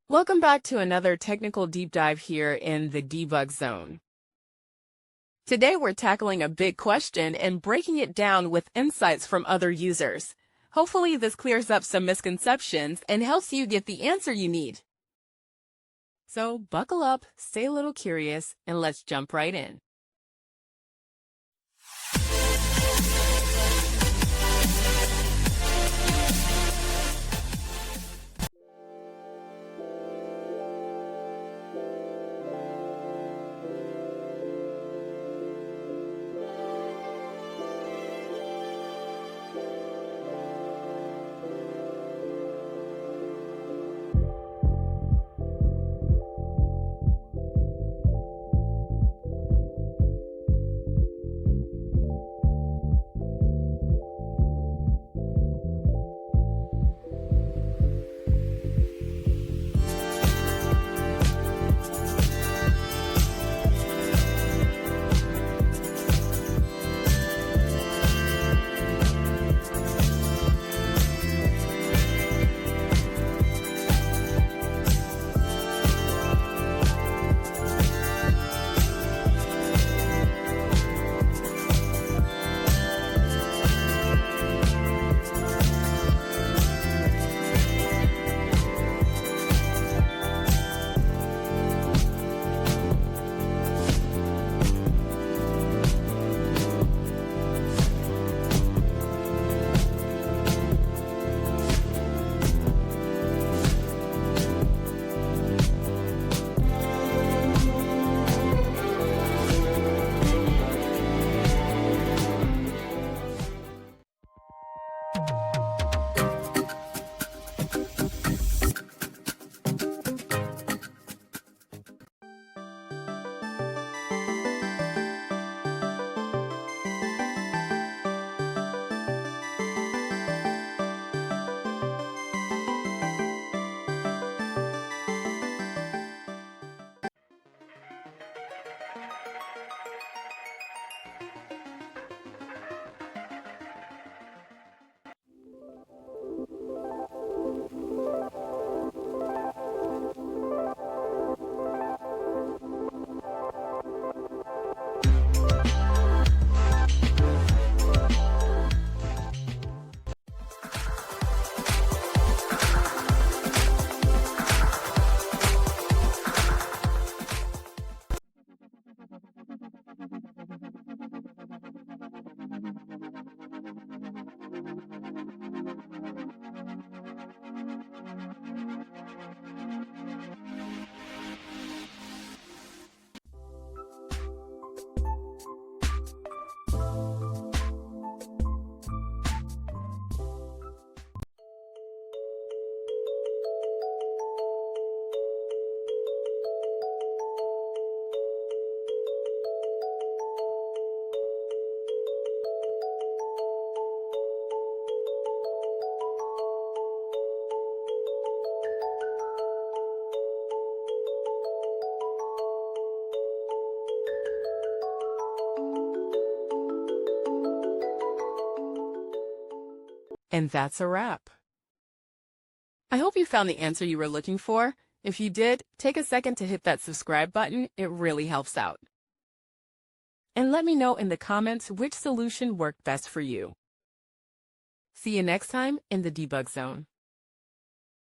Welcome back to another technical deep dive here in the debug zone. Today we're tackling a big question and breaking it down with insights from other users. Hopefully this clears up some misconceptions and helps you get the answer you need. So buckle up, stay a little curious, and let's jump right in. And that's a wrap. I hope you found the answer you were looking for. If you did, take a second to hit that subscribe button. It really helps out. And let me know in the comments which solution worked best for you. See you next time in the debug zone.